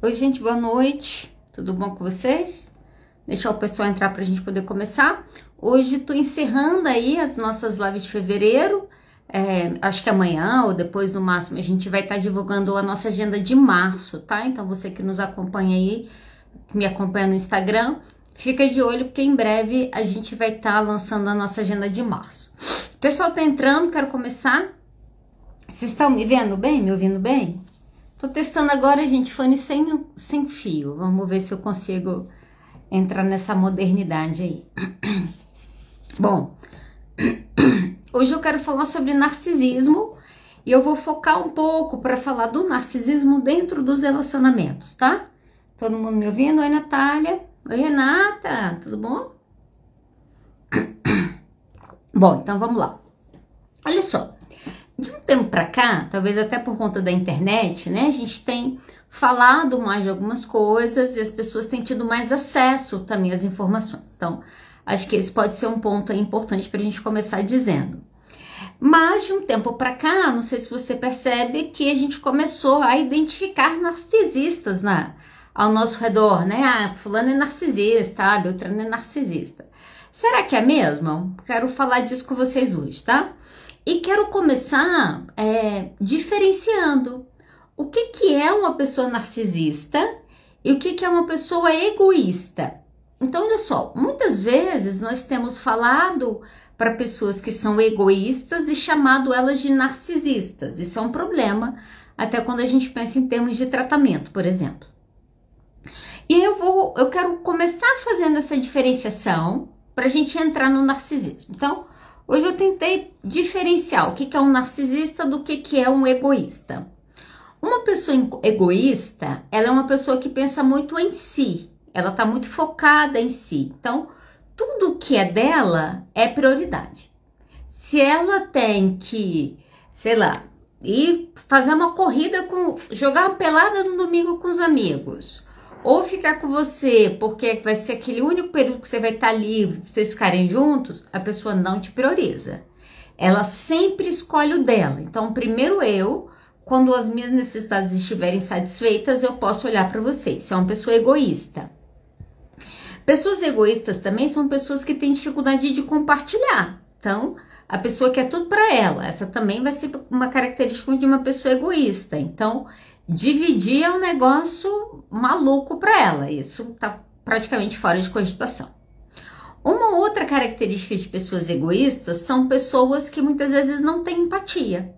Oi, gente, boa noite. Tudo bom com vocês? Deixar o pessoal entrar para a gente poder começar. Hoje estou encerrando aí as nossas lives de fevereiro. Acho que amanhã ou depois, no máximo, a gente vai estar divulgando a nossa agenda de março, tá? Então, você que nos acompanha aí, que me acompanha no Instagram, fica de olho porque em breve a gente vai estar lançando a nossa agenda de março. O pessoal tá entrando, quero começar. Vocês estão me vendo bem? Me ouvindo bem? Tô testando agora, gente, fone sem fio. Vamos ver se eu consigo entrar nessa modernidade aí. Bom, hoje eu quero falar sobre narcisismo e eu vou focar um pouco para falar do narcisismo dentro dos relacionamentos, tá? Todo mundo me ouvindo? Oi, Natália. Oi, Renata. Tudo bom? Bom, então vamos lá. Olha só. De um tempo para cá, talvez até por conta da internet, né? A gente tem falado mais de algumas coisas e as pessoas têm tido mais acesso também às informações. Então, acho que esse pode ser um ponto importante para a gente começar dizendo. Mas de um tempo para cá, não sei se você percebe que a gente começou a identificar narcisistas ao nosso redor, né? Ah, fulano é narcisista, Beltrano é narcisista. Será que é mesmo? Quero falar disso com vocês hoje, tá? E quero começar diferenciando o que é uma pessoa narcisista e o que é uma pessoa egoísta. Então, olha só, muitas vezes nós temos falado para pessoas que são egoístas e chamado elas de narcisistas. Isso é um problema, até quando a gente pensa em termos de tratamento, por exemplo. E aí eu quero começar fazendo essa diferenciação para a gente entrar no narcisismo. Então, hoje eu tentei diferenciar o que é um narcisista do que é um egoísta. Uma pessoa egoísta, ela é uma pessoa que pensa muito em si, ela está muito focada em si. Então, tudo que é dela é prioridade. Se ela tem que, sei lá, ir fazer uma corrida, jogar uma pelada no domingo com os amigos, ou ficar com você porque vai ser aquele único período que você vai estar livre, pra vocês ficarem juntos, a pessoa não te prioriza. Ela sempre escolhe o dela. Então, primeiro quando as minhas necessidades estiverem satisfeitas, eu posso olhar para você. Isso é uma pessoa egoísta. Pessoas egoístas também são pessoas que têm dificuldade de compartilhar. Então, a pessoa quer tudo para ela. Essa também vai ser uma característica de uma pessoa egoísta. Então, dividir é um negócio maluco para ela. Isso está praticamente fora de cogitação. Uma outra característica de pessoas egoístas são pessoas que muitas vezes não têm empatia.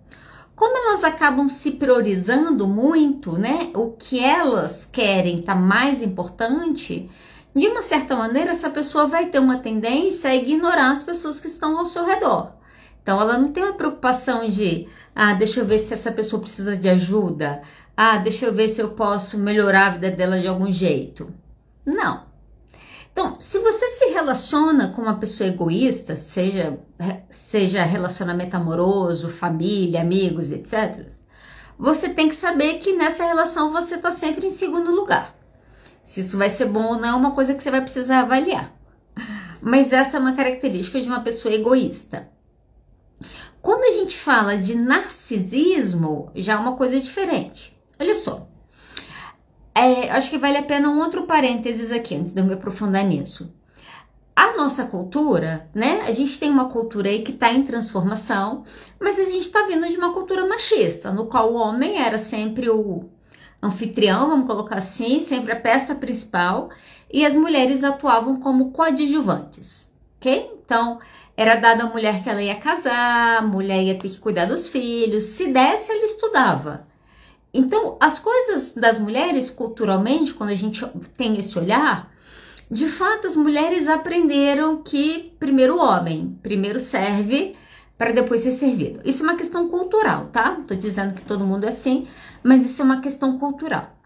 Como elas acabam se priorizando muito, né? O que elas querem tá mais importante, de uma certa maneira essa pessoa vai ter uma tendência a ignorar as pessoas que estão ao seu redor. Então ela não tem a preocupação de, deixa eu ver se essa pessoa precisa de ajuda, deixa eu ver se eu posso melhorar a vida dela de algum jeito. Não. Então, se você se relaciona com uma pessoa egoísta, seja relacionamento amoroso, família, amigos, etc., você tem que saber que nessa relação você está sempre em segundo lugar. Se isso vai ser bom ou não é uma coisa que você vai precisar avaliar. Mas essa é uma característica de uma pessoa egoísta. Quando a gente fala de narcisismo, já é uma coisa diferente. Olha só. Acho que vale a pena um outro parênteses aqui, antes de eu me aprofundar nisso. A nossa cultura, né? A gente tem uma cultura aí que está em transformação, mas a gente está vindo de uma cultura machista, no qual o homem era sempre o anfitrião, vamos colocar assim, sempre a peça principal, e as mulheres atuavam como coadjuvantes, ok? Então, era dada a mulher que ela ia casar, a mulher ia ter que cuidar dos filhos, se desse, ela estudava. Então, as coisas das mulheres, culturalmente, quando a gente tem esse olhar, de fato, as mulheres aprenderam que primeiro o homem, primeiro serve para depois ser servido. Isso é uma questão cultural, tá? Não tô dizendo que todo mundo é assim, mas isso é uma questão cultural.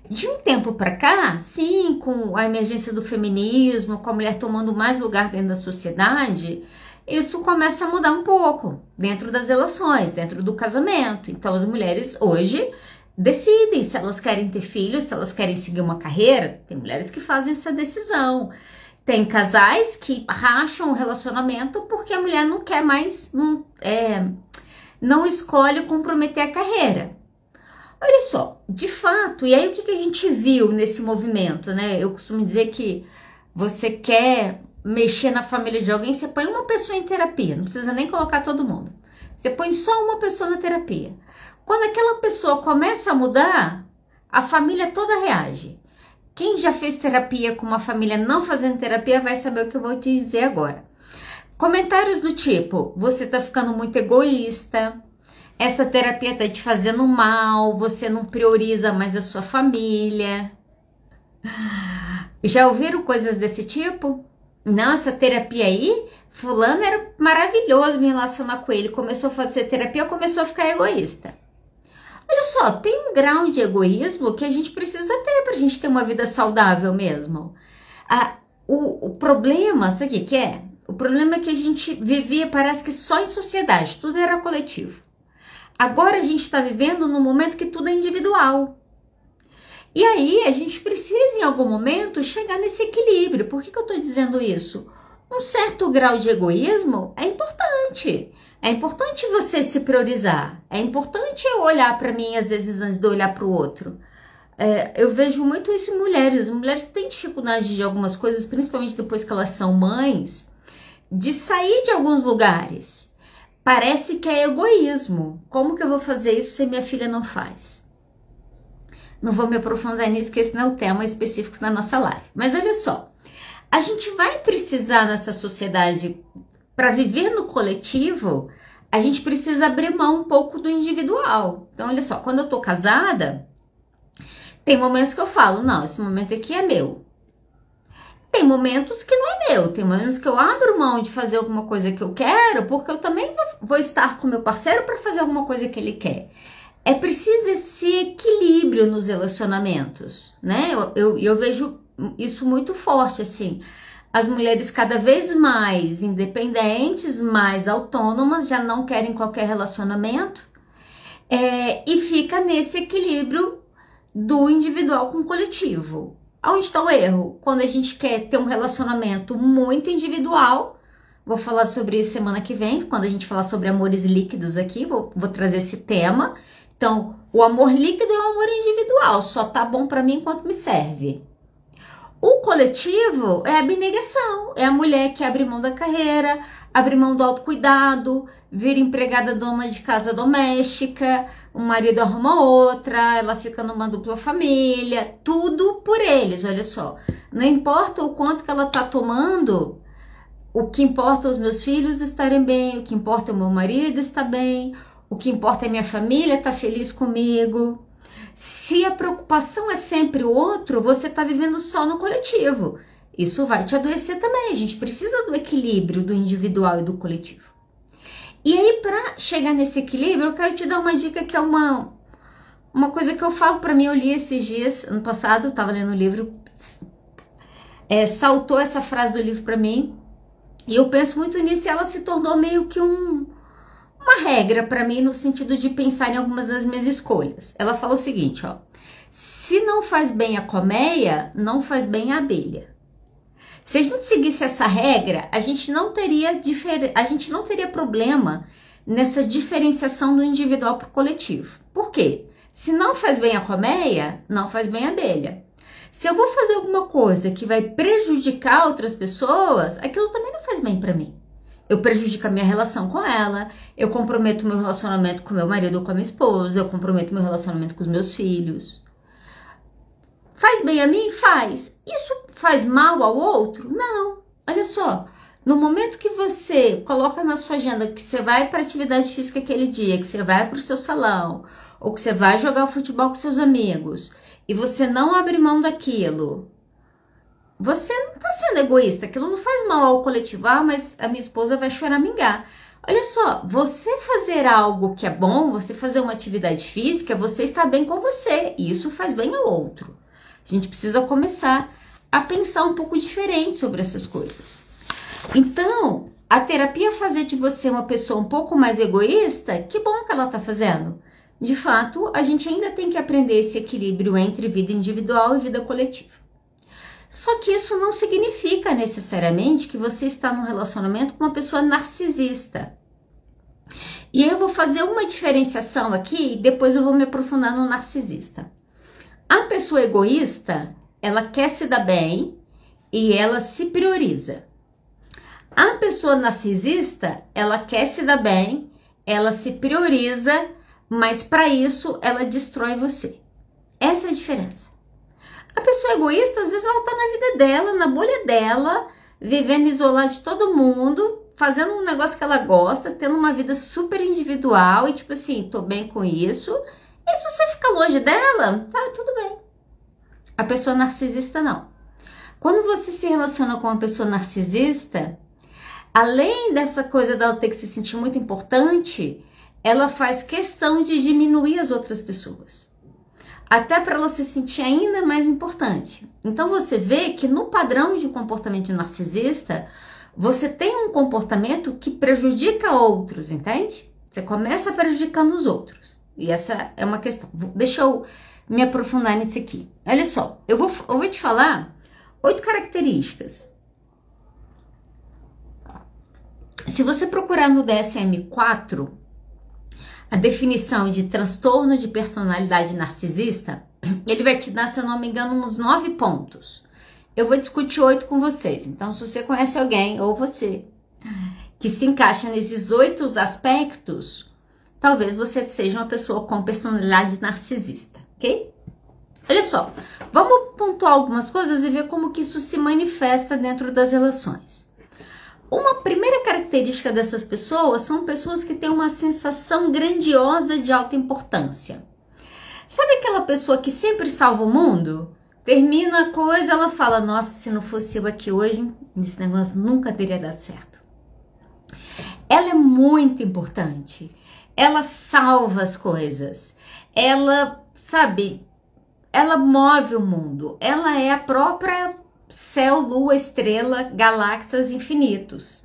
De um tempo para cá, sim, com a emergência do feminismo, com a mulher tomando mais lugar dentro da sociedade, isso começa a mudar um pouco dentro das relações, dentro do casamento. Então, as mulheres hoje decidem se elas querem ter filhos, se elas querem seguir uma carreira. Tem mulheres que fazem essa decisão. Tem casais que racham o relacionamento porque a mulher não quer mais, não escolhe comprometer a carreira. Olha só, de fato, e aí o que a gente viu nesse movimento, né? Eu costumo dizer que você quer mexer na família de alguém, você põe uma pessoa em terapia, não precisa nem colocar todo mundo. Você põe só uma pessoa na terapia. Quando aquela pessoa começa a mudar, a família toda reage. Quem já fez terapia com uma família não fazendo terapia vai saber o que eu vou te dizer agora. Comentários do tipo, você tá ficando muito egoísta, essa terapia tá te fazendo mal, você não prioriza mais a sua família. Já ouviram coisas desse tipo? Não, essa terapia aí, fulano era maravilhoso me relacionar com ele, começou a fazer terapia, começou a ficar egoísta. Olha só, tem um grau de egoísmo que a gente precisa ter pra gente ter uma vida saudável mesmo. O problema, sabe o que é? O problema é que a gente vivia, parece que só em sociedade, tudo era coletivo. Agora a gente está vivendo num momento que tudo é individual. E aí a gente precisa em algum momento chegar nesse equilíbrio. Por que eu estou dizendo isso? Um certo grau de egoísmo é importante. É importante você se priorizar. É importante eu olhar para mim às vezes antes de olhar para o outro. Eu vejo muito isso em mulheres. Mulheres têm dificuldade de algumas coisas, principalmente depois que elas são mães, de sair de alguns lugares. Parece que é egoísmo. Como que eu vou fazer isso se minha filha não faz? Não vou me aprofundar nisso, porque esse não é o tema específico da nossa live. Mas olha só, a gente vai precisar nessa sociedade, para viver no coletivo, a gente precisa abrir mão um pouco do individual. Então olha só, quando eu tô casada, tem momentos que eu falo, não, esse momento aqui é meu. Tem momentos que não é meu, tem momentos que eu abro mão de fazer alguma coisa que eu quero, porque eu também vou estar com meu parceiro para fazer alguma coisa que ele quer. É preciso esse equilíbrio nos relacionamentos, né? Eu vejo isso muito forte, assim. As mulheres cada vez mais independentes, mais autônomas, já não querem qualquer relacionamento. E fica nesse equilíbrio do individual com o coletivo. Onde está o erro? Quando a gente quer ter um relacionamento muito individual, vou falar sobre isso semana que vem, quando a gente falar sobre amores líquidos aqui, vou trazer esse tema. Então, o amor líquido é o amor individual, só tá bom para mim enquanto me serve. O coletivo é a abnegação, é a mulher que abre mão da carreira, abre mão do autocuidado, vira empregada dona de casa doméstica, o marido arruma outra, ela fica numa dupla família, tudo por eles, olha só. Não importa o quanto que ela tá tomando, o que importa é os meus filhos estarem bem, o que importa é o meu marido estar bem, o que importa é minha família estar feliz comigo. Se a preocupação é sempre o outro, você está vivendo só no coletivo. Isso vai te adoecer também. A gente precisa do equilíbrio do individual e do coletivo. E aí, para chegar nesse equilíbrio, eu quero te dar uma dica que é uma coisa que eu falo para mim. Eu li esses dias, ano passado, eu estava lendo o livro, saltou essa frase do livro para mim, e eu penso muito nisso, e ela se tornou meio que uma regra para mim, no sentido de pensar em algumas das minhas escolhas. Ela fala o seguinte, ó: se não faz bem a colmeia, não faz bem a abelha. Se a gente seguisse essa regra, a gente não teria problema nessa diferenciação do individual para o coletivo. Por quê? Se não faz bem a colmeia, não faz bem a abelha. Se eu vou fazer alguma coisa que vai prejudicar outras pessoas, aquilo também não faz bem para mim. Eu prejudico a minha relação com ela, eu comprometo meu relacionamento com meu marido ou com a minha esposa, eu comprometo meu relacionamento com os meus filhos. Faz bem a mim? Faz. Isso faz mal ao outro? Não. Olha só, no momento que você coloca na sua agenda que você vai para atividade física aquele dia, que você vai para o seu salão, ou que você vai jogar futebol com seus amigos, e você não abre mão daquilo, você não está sendo egoísta, aquilo não faz mal ao coletivo. Ah, mas a minha esposa vai choramingar. Olha só, você fazer algo que é bom, você fazer uma atividade física, você está bem com você, e isso faz bem ao outro. A gente precisa começar a pensar um pouco diferente sobre essas coisas. Então, a terapia fazer de você uma pessoa um pouco mais egoísta, que bom que ela está fazendo. De fato, a gente ainda tem que aprender esse equilíbrio entre vida individual e vida coletiva. Só que isso não significa necessariamente que você está num relacionamento com uma pessoa narcisista. E eu vou fazer uma diferenciação aqui e depois eu vou me aprofundar no narcisista. A pessoa egoísta, ela quer se dar bem e ela se prioriza. A pessoa narcisista, ela quer se dar bem, ela se prioriza, mas para isso ela destrói você. Essa é a diferença. A pessoa egoísta, às vezes ela tá na vida dela, na bolha dela, vivendo isolada de todo mundo, fazendo um negócio que ela gosta, tendo uma vida super individual e tipo assim, tô bem com isso. E se você ficar longe dela, tá tudo bem. A pessoa narcisista não. Quando você se relaciona com uma pessoa narcisista, além dessa coisa dela ter que se sentir muito importante, ela faz questão de diminuir as outras pessoas. Até para ela se sentir ainda mais importante. Então você vê que no padrão de comportamento narcisista, você tem um comportamento que prejudica outros, entende? Você começa prejudicando os outros. E essa é uma questão. Deixa eu me aprofundar nisso aqui. Olha só, eu vou te falar 8 características. Se você procurar no DSM-4, a definição de transtorno de personalidade narcisista, ele vai te dar, se eu não me engano, uns 9 pontos. Eu vou discutir 8 com vocês. Então, se você conhece alguém, ou você, que se encaixa nesses 8 aspectos, talvez você seja uma pessoa com personalidade narcisista, ok? Olha só, vamos pontuar algumas coisas e ver como que isso se manifesta dentro das relações. Uma primeira característica dessas pessoas são pessoas que têm uma sensação grandiosa de alta importância. Sabe aquela pessoa que sempre salva o mundo? Termina a coisa, ela fala, nossa, se não fosse eu aqui hoje, esse negócio nunca teria dado certo. Ela é muito importante. Ela salva as coisas. Ela, sabe, ela move o mundo. Ela é a própria céu, lua, estrela, galáxias infinitos.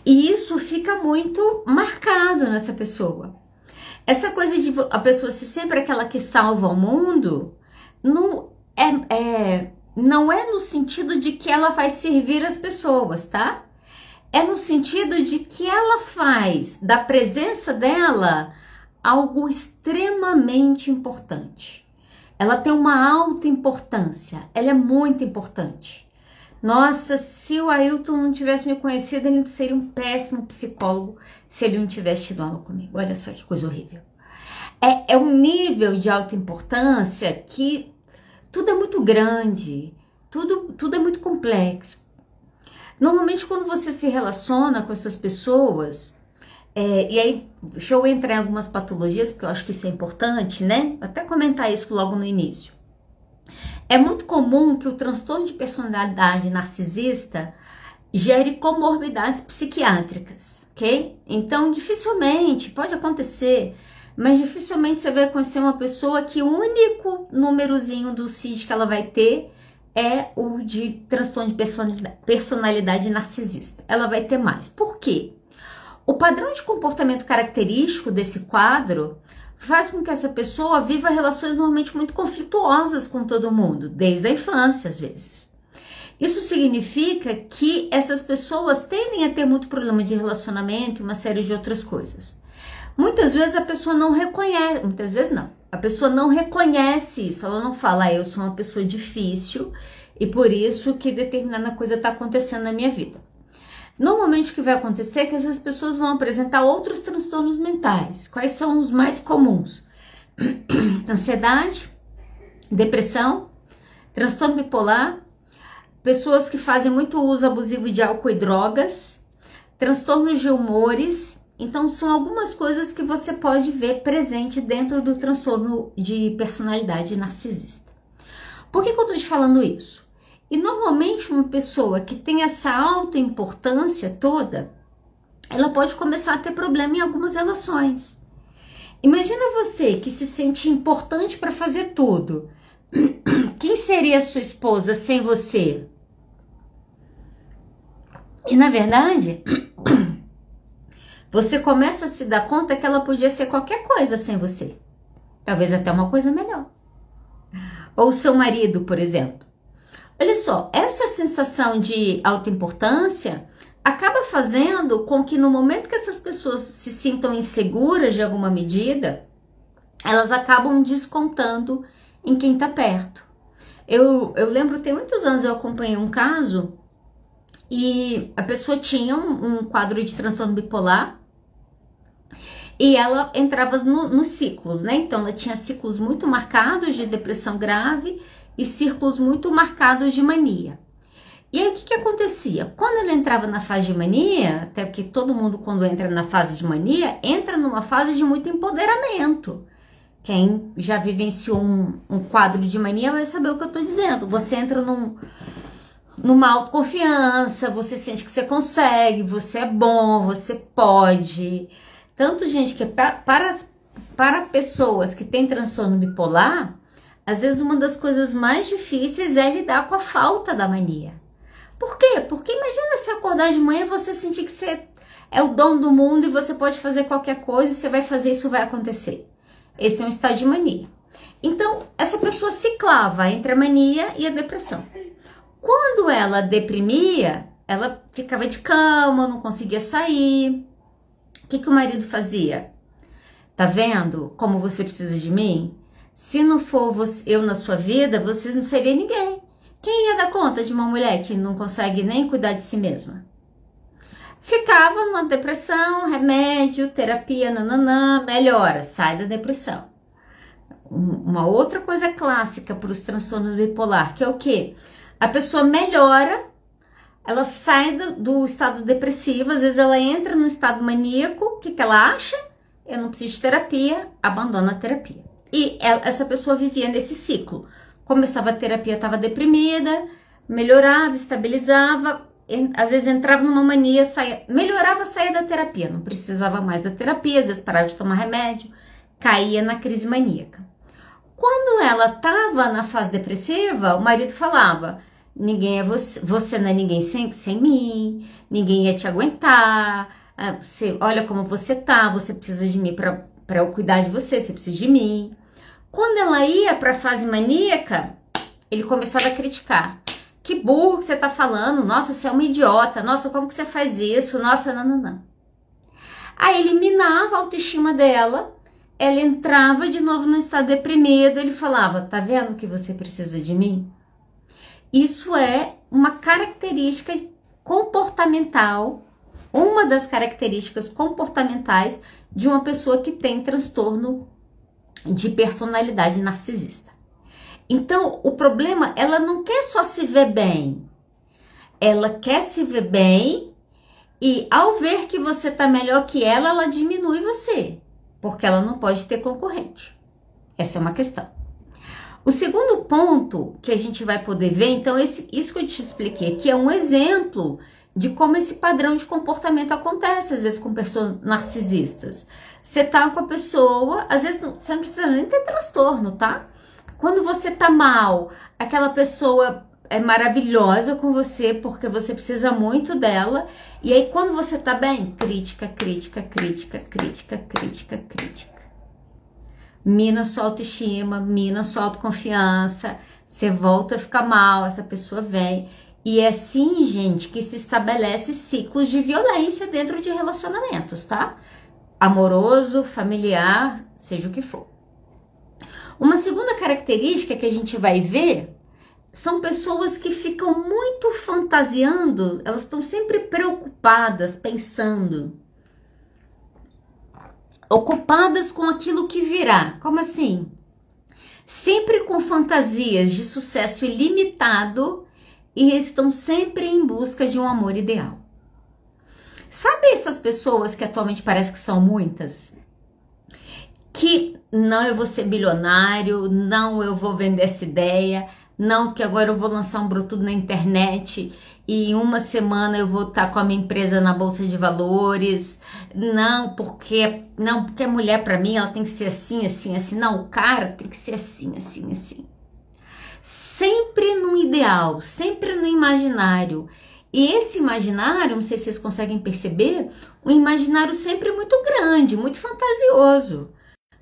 E isso fica muito marcado nessa pessoa. Essa coisa de a pessoa ser sempre aquela que salva o mundo, não é no sentido de que ela vai servir as pessoas, tá? É no sentido de que ela faz da presença dela algo extremamente importante. Ela tem uma alta importância, ela é muito importante. Nossa, se o Ailton não tivesse me conhecido, ele seria um péssimo psicólogo se ele não tivesse tido aula comigo. Olha só que coisa horrível. É um nível de alta importância que tudo é muito grande, tudo é muito complexo. Normalmente, quando você se relaciona com essas pessoas, e aí, deixa eu entrar em algumas patologias, porque eu acho que isso é importante, né? Até comentar isso logo no início. É muito comum que o transtorno de personalidade narcisista gere comorbidades psiquiátricas, ok? Então, dificilmente, pode acontecer, mas dificilmente você vai conhecer uma pessoa que o único númerozinho do CID que ela vai ter é o de transtorno de personalidade narcisista. Ela vai ter mais. Por quê? O padrão de comportamento característico desse quadro faz com que essa pessoa viva relações normalmente muito conflituosas com todo mundo, desde a infância, às vezes. Isso significa que essas pessoas tendem a ter muito problema de relacionamento e uma série de outras coisas. Muitas vezes a pessoa não reconhece, muitas vezes não, a pessoa não reconhece isso, ela não fala, eu sou uma pessoa difícil e por isso que determinada coisa está acontecendo na minha vida. Normalmente o que vai acontecer é que essas pessoas vão apresentar outros transtornos mentais. Quais são os mais comuns? Ansiedade, depressão, transtorno bipolar, pessoas que fazem muito uso abusivo de álcool e drogas, transtornos de humores. Então são algumas coisas que você pode ver presente dentro do transtorno de personalidade narcisista. Por que eu estou te falando isso? E normalmente uma pessoa que tem essa alta importância toda, ela pode começar a ter problema em algumas relações. Imagina você que se sente importante para fazer tudo. Quem seria a sua esposa sem você? E na verdade, você começa a se dar conta que ela podia ser qualquer coisa sem você. Talvez até uma coisa melhor. Ou seu marido, por exemplo. Olha só, essa sensação de alta importância acaba fazendo com que no momento que essas pessoas se sintam inseguras de alguma medida, elas acabam descontando em quem tá perto. Eu lembro, tem muitos anos eu acompanhei um caso e a pessoa tinha um quadro de transtorno bipolar e ela entrava nos ciclos, né? Então ela tinha ciclos muito marcados de depressão grave e ciclos muito marcados de mania. E aí o que acontecia? Quando ela entrava na fase de mania, até porque todo mundo quando entra na fase de mania, entra numa fase de muito empoderamento. Quem já vivenciou um quadro de mania vai saber o que eu tô dizendo. Você entra numa autoconfiança, você sente que você consegue, você é bom, você pode. Tanto, gente, que para pessoas que têm transtorno bipolar, às vezes uma das coisas mais difíceis é lidar com a falta da mania. Por quê? Porque imagina se acordar de manhã e você sentir que você é o dono do mundo e você pode fazer qualquer coisa e você vai fazer isso, vai acontecer. Esse é um estado de mania. Então, essa pessoa ciclava entre a mania e a depressão. Quando ela deprimia, ela ficava de cama, não conseguia sair. O que o marido fazia? Tá vendo como você precisa de mim? Se não for eu na sua vida, você não seria ninguém. Quem ia dar conta de uma mulher que não consegue nem cuidar de si mesma? Ficava na depressão, remédio, terapia, nananã, melhora, sai da depressão. Uma outra coisa clássica para os transtornos bipolar, que é o quê? A pessoa melhora, ela sai do estado depressivo, às vezes ela entra no estado maníaco, o que ela acha? Eu não preciso de terapia, abandona a terapia. E essa pessoa vivia nesse ciclo. Começava a terapia, estava deprimida, melhorava, estabilizava, às vezes entrava numa mania, melhorava, saía da terapia, não precisava mais da terapia, às vezes parava de tomar remédio, caía na crise maníaca. Quando ela estava na fase depressiva, o marido falava, ninguém é você não é ninguém sem mim, ninguém ia te aguentar, olha como você tá, você precisa de mim para eu cuidar de você, você precisa de mim. Quando ela ia para a fase maníaca, ele começava a criticar. Que burro que você tá falando, nossa, você é uma idiota, nossa, como que você faz isso, nossa, não. Aí ele minava a autoestima dela, ela entrava de novo no estado deprimido, ele falava, tá vendo que você precisa de mim? Isso é uma característica comportamental, uma das características comportamentais de uma pessoa que tem transtorno de personalidade narcisista. Então, o problema, ela não quer só se ver bem, ela quer se ver bem e ao ver que você tá melhor que ela diminui você, porque ela não pode ter concorrente. Essa é uma questão. O segundo ponto que a gente vai poder ver, então, isso que eu te expliquei aqui é um exemplo de como esse padrão de comportamento acontece, às vezes, com pessoas narcisistas. Você tá com a pessoa, às vezes, você não precisa nem ter transtorno, tá? Quando você tá mal, aquela pessoa é maravilhosa com você, porque você precisa muito dela, e aí quando você tá bem, crítica. Mina sua autoestima, mina sua autoconfiança, você volta a ficar mal, essa pessoa vem. E é assim, gente, que se estabelece ciclos de violência dentro de relacionamentos, tá? Amoroso, familiar, seja o que for. Uma segunda característica que a gente vai ver são pessoas que ficam muito fantasiando, elas estão sempre preocupadas, pensando, ocupadas com aquilo que virá. Como assim? Sempre com fantasias de sucesso ilimitado e estão sempre em busca de um amor ideal. Sabe essas pessoas que atualmente parece que são muitas? Que não, eu vou ser bilionário, não, eu vou vender essa ideia, não, que agora eu vou lançar um produto na internet e em uma semana eu vou estar com a minha empresa na bolsa de valores, não, porque a mulher para mim ela tem que ser assim, não, o cara tem que ser assim. Sempre no ideal, sempre no imaginário. E esse imaginário, não sei se vocês conseguem perceber, um imaginário sempre muito grande, muito fantasioso.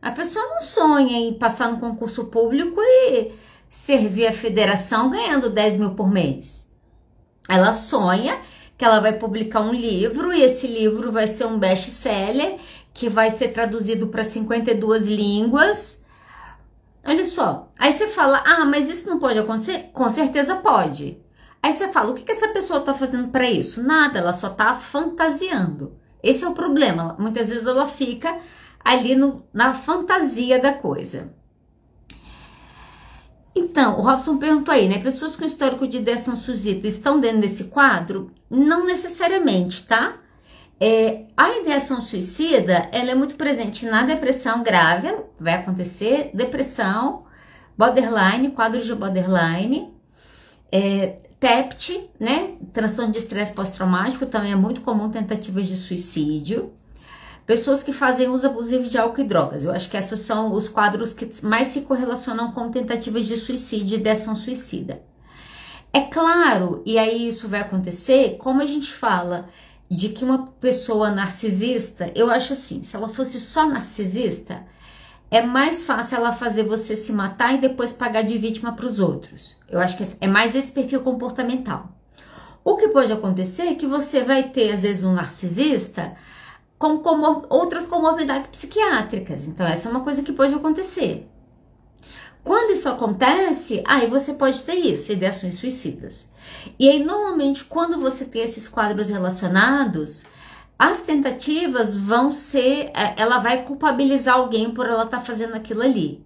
A pessoa não sonha em passar no concurso público e servir a federação ganhando 10 mil por mês. Ela sonha que ela vai publicar um livro e esse livro vai ser um best-seller que vai ser traduzido para 52 línguas. Olha só, aí você fala, ah, mas isso não pode acontecer? Com certeza pode. Aí você fala, o que essa pessoa está fazendo para isso? Nada, ela só está fantasiando. Esse é o problema, muitas vezes ela fica ali na fantasia da coisa. Então, o Robson perguntou aí, né? Pessoas com histórico de ideação suicida estão dentro desse quadro? Não necessariamente, tá? A ideação suicida, ela é muito presente na depressão grave, vai acontecer, depressão, borderline, quadro de borderline, TEPT, né? Transtorno de estresse pós-traumático, também é muito comum tentativas de suicídio. Pessoas que fazem uso abusivo de álcool e drogas. Eu acho que esses são os quadros que mais se correlacionam com tentativas de suicídio e ideação suicida. É claro, e aí isso vai acontecer, como a gente fala de que uma pessoa narcisista, eu acho assim, se ela fosse só narcisista, é mais fácil ela fazer você se matar e depois pagar de vítima para os outros. Eu acho que é mais esse perfil comportamental. O que pode acontecer é que você vai ter, às vezes, um narcisista com outras comorbidades psiquiátricas. Então, essa é uma coisa que pode acontecer. Quando isso acontece, aí você pode ter isso, ideações suicidas. E aí, normalmente, quando você tem esses quadros relacionados, as tentativas vão ser... Ela vai culpabilizar alguém por ela estar fazendo aquilo ali.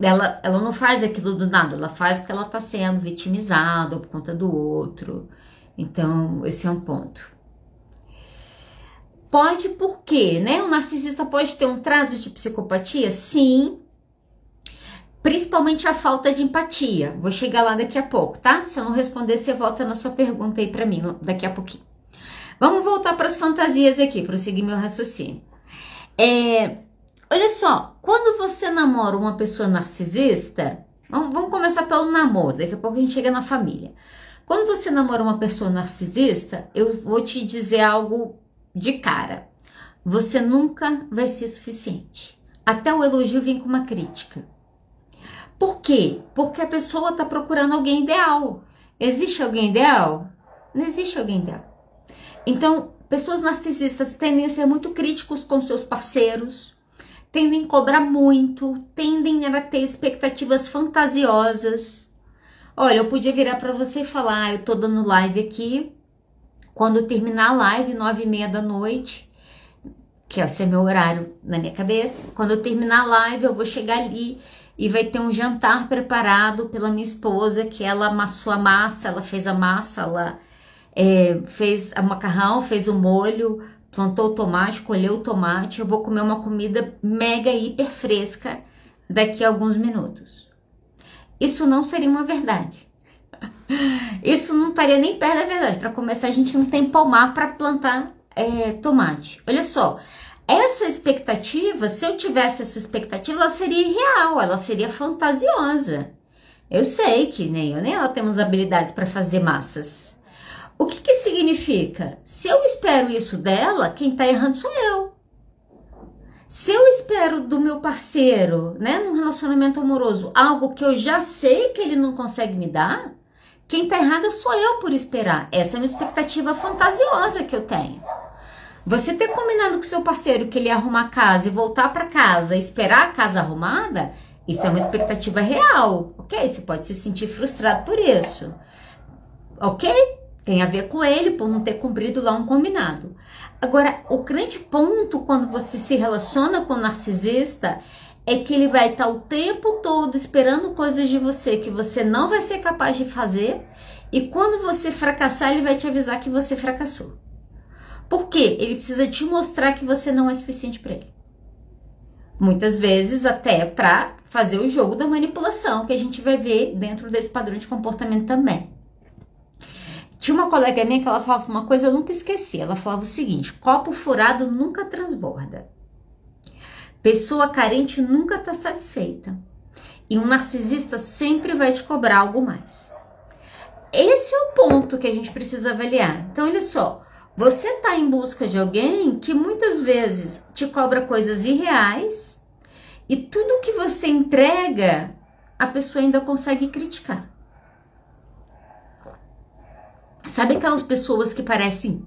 Ela não faz aquilo do nada, ela faz porque ela está sendo vitimizada por conta do outro. Então, esse é um ponto. Pode por quê, né? O narcisista pode ter um traço de psicopatia? Sim. Principalmente a falta de empatia. Vou chegar lá daqui a pouco, tá? Se eu não responder, você volta na sua pergunta aí pra mim daqui a pouquinho. Vamos voltar para as fantasias aqui, para eu seguir meu raciocínio. Olha só, quando você namora uma pessoa narcisista, vamos começar pelo namoro, daqui a pouco a gente chega na família. Quando você namora uma pessoa narcisista, eu vou te dizer algo de cara. Você nunca vai ser suficiente. Até o elogio vem com uma crítica. Por quê? Porque a pessoa está procurando alguém ideal. Existe alguém ideal? Não existe alguém ideal. Então, pessoas narcisistas tendem a ser muito críticos com seus parceiros, tendem a cobrar muito, tendem a ter expectativas fantasiosas. Olha, eu podia virar para você e falar, eu tô dando live aqui, quando eu terminar a live, 9h30 da noite, que esse é meu horário na minha cabeça, quando eu terminar a live, eu vou chegar ali e vai ter um jantar preparado pela minha esposa, que ela amassou a massa, ela fez a massa, ela fez o macarrão, fez o molho, plantou o tomate, colheu o tomate, eu vou comer uma comida mega hiper fresca daqui a alguns minutos. Isso não seria uma verdade. Isso não estaria nem perto da verdade. Para começar, a gente não tem pomar para plantar tomate. Olha só, essa expectativa, se eu tivesse essa expectativa, ela seria irreal, ela seria fantasiosa. Eu sei que nem eu nem ela temos habilidades para fazer massas. O que significa? Se eu espero isso dela, quem tá errando sou eu. Se eu espero do meu parceiro, né, num relacionamento amoroso, algo que eu já sei que ele não consegue me dar, quem tá errada sou eu por esperar. Essa é uma expectativa fantasiosa que eu tenho. Você ter combinado com seu parceiro que ele ia arrumar a casa e voltar para casa e esperar a casa arrumada, isso é uma expectativa real, ok? Você pode se sentir frustrado por isso, ok? Tem a ver com ele por não ter cumprido lá um combinado. Agora, o grande ponto quando você se relaciona com o narcisista é que ele vai estar o tempo todo esperando coisas de você que você não vai ser capaz de fazer, e quando você fracassar, ele vai te avisar que você fracassou. Por quê? Ele precisa te mostrar que você não é suficiente para ele. Muitas vezes até para fazer o jogo da manipulação, que a gente vai ver dentro desse padrão de comportamento também. Tinha uma colega minha que ela falava uma coisa, eu nunca esqueci. Ela falava o seguinte: copo furado nunca transborda. Pessoa carente nunca está satisfeita. E um narcisista sempre vai te cobrar algo mais. Esse é o ponto que a gente precisa avaliar. Então, olha só. Você está em busca de alguém que muitas vezes te cobra coisas irreais e tudo que você entrega, a pessoa ainda consegue criticar. Sabe aquelas pessoas que parecem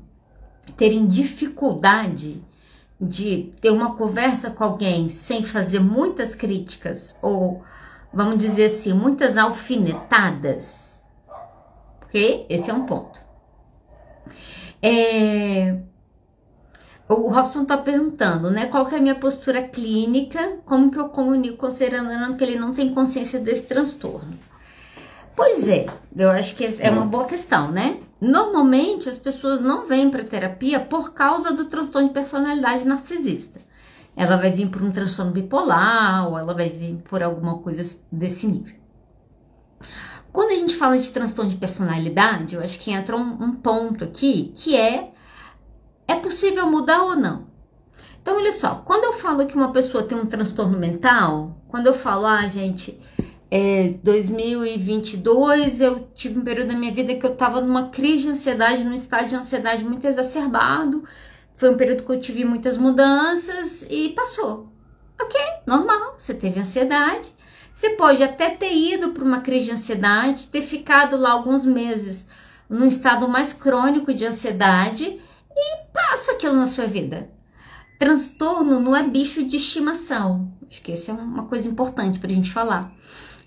terem dificuldade de ter uma conversa com alguém sem fazer muitas críticas ou, vamos dizer assim, muitas alfinetadas? Porque esse é um ponto. O Robson tá perguntando, né, qual que é a minha postura clínica, como que eu comunico considerando que ele não tem consciência desse transtorno. Pois é, eu acho que é uma boa questão, né? Normalmente as pessoas não vêm para terapia por causa do transtorno de personalidade narcisista. Ela vai vir por um transtorno bipolar ou ela vai vir por alguma coisa desse nível. Quando a gente fala de transtorno de personalidade, eu acho que entra um ponto aqui que é possível mudar ou não? Então, olha só, quando eu falo que uma pessoa tem um transtorno mental, quando eu falo, gente, 2022 eu tive um período da minha vida que eu tava numa crise de ansiedade, num estado de ansiedade muito exacerbado, foi um período que eu tive muitas mudanças e passou. Ok, normal, você teve ansiedade, você pode até ter ido para uma crise de ansiedade, ter ficado lá alguns meses num estado mais crônico de ansiedade e passa aquilo na sua vida. Transtorno não é bicho de estimação. Acho que essa é uma coisa importante pra gente falar.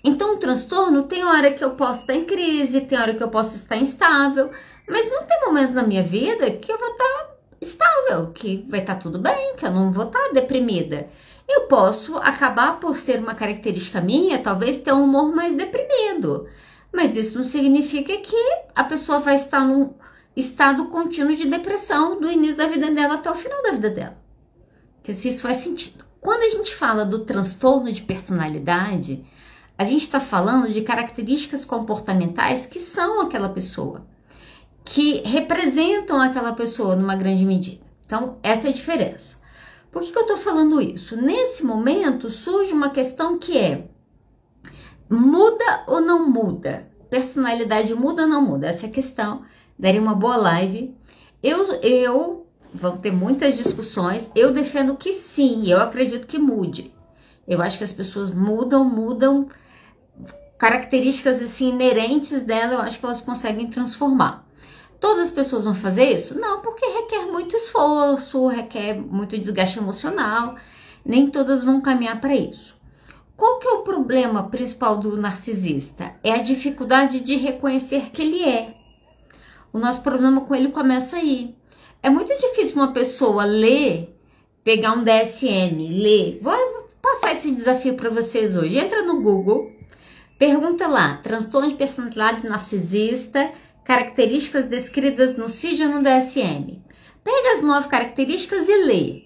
Então, o transtorno tem hora que eu posso estar em crise, tem hora que eu posso estar instável, mas vão ter momentos na minha vida que eu vou estar estável, que vai estar tudo bem, que eu não vou estar deprimida. Eu posso acabar por ser uma característica minha, talvez ter um humor mais deprimido, mas isso não significa que a pessoa vai estar num estado contínuo de depressão do início da vida dela até o final da vida dela. Se isso faz sentido. Quando a gente fala do transtorno de personalidade, a gente está falando de características comportamentais que são aquela pessoa, que representam aquela pessoa numa grande medida. Então, essa é a diferença. Por que eu estou falando isso? Nesse momento surge uma questão que é: muda ou não muda? Personalidade muda ou não muda? Essa é a questão. Daria uma boa live. Vão ter muitas discussões. Eu defendo que sim, eu acredito que mude. Eu acho que as pessoas mudam características assim inerentes dela, eu acho que elas conseguem transformar. Todas as pessoas vão fazer isso? Não, porque requer muito esforço, requer muito desgaste emocional. Nem todas vão caminhar para isso. Qual que é o problema principal do narcisista? É a dificuldade de reconhecer que ele é. O nosso problema com ele começa aí. É muito difícil uma pessoa ler, pegar um DSM, ler. Vou passar esse desafio para vocês hoje. Entra no Google, pergunta lá, transtorno de personalidade narcisista, características descritas no CID ou no DSM. Pega as 9 características e lê.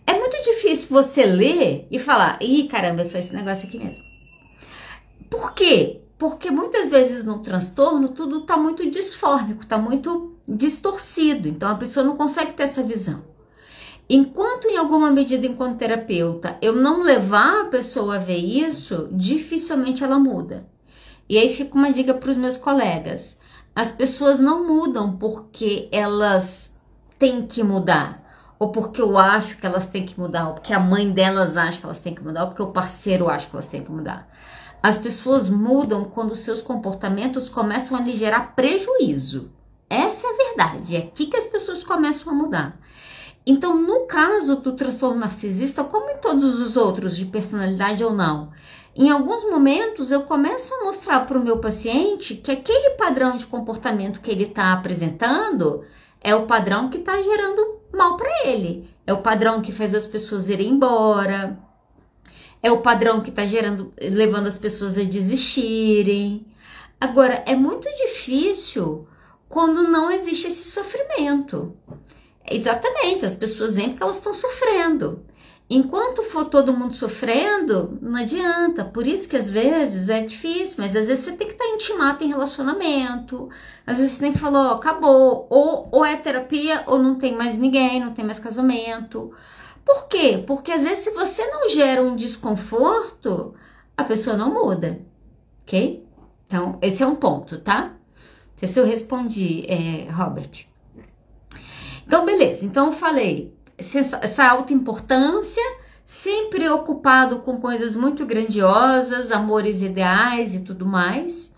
É muito difícil você ler e falar, ih, caramba, eu sou esse negócio aqui mesmo. Por quê? Porque muitas vezes no transtorno tudo está muito disfórmico, está muito distorcido. Então a pessoa não consegue ter essa visão. Enquanto em alguma medida, enquanto terapeuta, eu não levar a pessoa a ver isso, dificilmente ela muda. E aí fica uma dica para os meus colegas. As pessoas não mudam porque elas têm que mudar. Ou porque eu acho que elas têm que mudar. Ou porque a mãe delas acha que elas têm que mudar. Ou porque o parceiro acha que elas têm que mudar. As pessoas mudam quando seus comportamentos começam a lhe gerar prejuízo. Essa é a verdade. É aqui que as pessoas começam a mudar. Então, no caso do transtorno narcisista, como em todos os outros, de personalidade ou não, em alguns momentos eu começo a mostrar para o meu paciente que aquele padrão de comportamento que ele está apresentando é o padrão que está gerando mal para ele. É o padrão que faz as pessoas irem embora. É o padrão que está levando as pessoas a desistirem. Agora, é muito difícil quando não existe esse sofrimento. Exatamente, as pessoas veem que elas estão sofrendo. Enquanto for todo mundo sofrendo, não adianta. Por isso que às vezes é difícil, mas às vezes você tem que estar intimado em relacionamento. Às vezes você tem que falar, ó, acabou. Ou é terapia, ou não tem mais ninguém, não tem mais casamento. Por quê? Porque às vezes se você não gera um desconforto, a pessoa não muda, ok? Então, esse é um ponto, tá? Não sei se eu respondi, Robert. Então, beleza. Então, eu falei, essa alta importância, sempre ocupado com coisas muito grandiosas, amores ideais e tudo mais.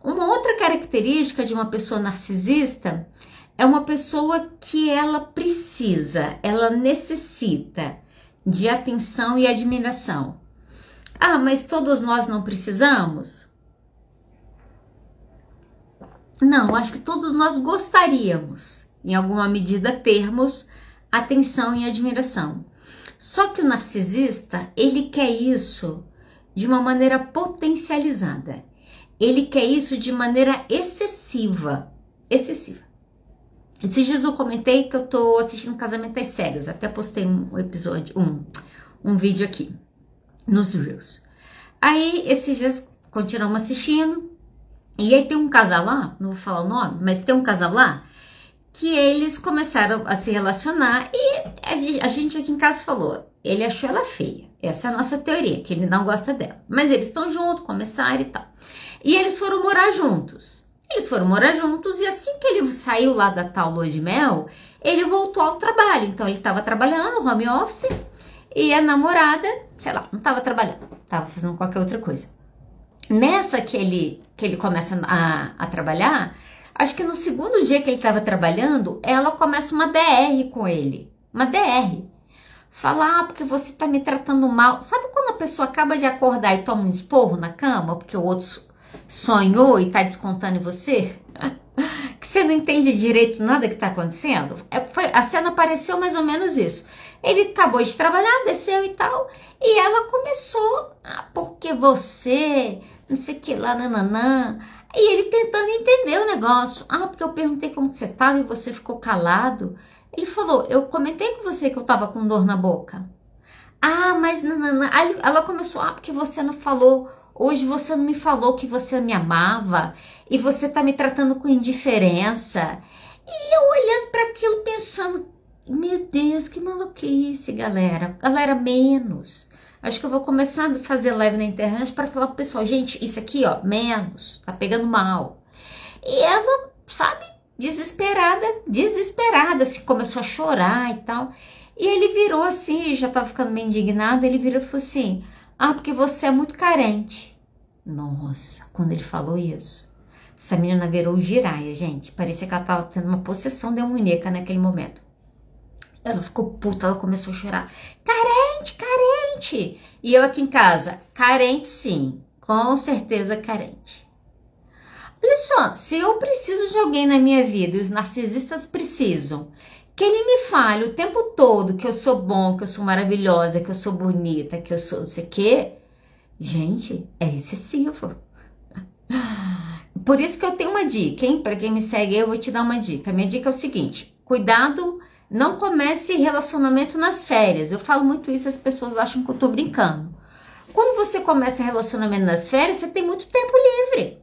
Uma outra característica de uma pessoa narcisista é uma pessoa que ela precisa, ela necessita de atenção e admiração. Ah, mas todos nós não precisamos? Não, acho que todos nós gostaríamos, em alguma medida, termos atenção e admiração. Só que o narcisista, ele quer isso de uma maneira potencializada. Ele quer isso de maneira excessiva. Esses dias eu comentei que eu tô assistindo Casamento às Cegas. Até postei um episódio, um vídeo aqui nos Reels. Aí, esses dias, continuamos assistindo. E aí tem um casal lá, não vou falar o nome, mas tem um casal lá que eles começaram a se relacionar e a gente aqui em casa falou, ele achou ela feia. Essa é a nossa teoria, que ele não gosta dela. Mas eles estão juntos, começaram e tal. E eles foram morar juntos. E assim que ele saiu lá da tal lua de mel, ele voltou ao trabalho. Então ele estava trabalhando, home office, e a namorada, sei lá, não estava trabalhando, estava fazendo qualquer outra coisa. Nessa que ele começa a trabalhar, acho que no segundo dia que ele estava trabalhando, ela começa uma DR com ele. Uma DR. Fala, porque você tá me tratando mal. Sabe quando a pessoa acaba de acordar e toma um esporro na cama, porque o outro sonhou e tá descontando em você? Que você não entende direito nada que tá acontecendo? A cena pareceu mais ou menos isso. Ele acabou de trabalhar, desceu e tal, e ela começou, porque você, não sei o que lá, nananã. E ele tentando entender o negócio. Porque eu perguntei como você tava e você ficou calado. Ele falou, eu comentei com você que eu tava com dor na boca. Mas nananã. Aí ela começou, porque você não falou, hoje você não me falou que você me amava e você tá me tratando com indiferença. E eu olhando para aquilo pensando, meu Deus, que maluquice, galera. Galera, menos. Acho que eu vou começar a fazer live na internet para falar pro pessoal, gente, isso aqui, ó, menos, tá pegando mal. E ela, sabe, desesperada, se começou a chorar e tal. E ele virou assim, já tava ficando meio indignado, ele virou e falou assim, porque você é muito carente. Nossa, quando ele falou isso, essa menina virou giraia, gente. Parecia que ela tava tendo uma possessão demoníaca naquele momento. Ela ficou puta, ela começou a chorar. Carente. E eu aqui em casa, carente sim, com certeza carente. Olha só, se eu preciso de alguém na minha vida, e os narcisistas precisam, que ele me fale o tempo todo que eu sou bom, que eu sou maravilhosa, que eu sou bonita, que eu sou não sei o quê, gente, é excessivo. Por isso que eu tenho uma dica, hein? Para quem me segue, eu vou te dar uma dica. A minha dica é o seguinte, cuidado, não comece relacionamento nas férias. Eu falo muito isso, as pessoas acham que eu tô brincando. Quando você começa relacionamento nas férias, você tem muito tempo livre.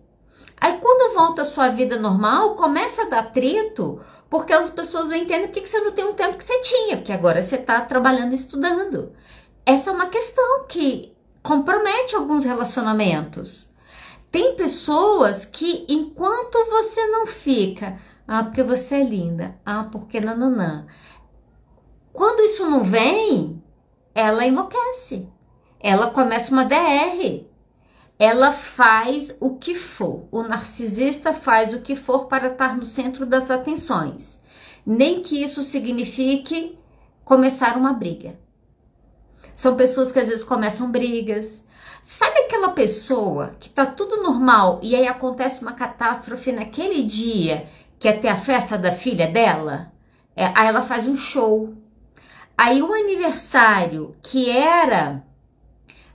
Aí quando volta a sua vida normal, começa a dar atrito, porque as pessoas não entendem por que você não tem o tempo que você tinha, porque agora você tá trabalhando e estudando. Essa é uma questão que compromete alguns relacionamentos. Tem pessoas que, enquanto você não fica, porque você é linda, porque nananã. Quando isso não vem, ela enlouquece. Ela começa uma DR. Ela faz o que for. O narcisista faz o que for para estar no centro das atenções. Nem que isso signifique começar uma briga. São pessoas que às vezes começam brigas. Sabe aquela pessoa que tá tudo normal e aí acontece uma catástrofe naquele dia, que é ter a festa da filha dela? Aí ela faz um show. Aí o aniversário que era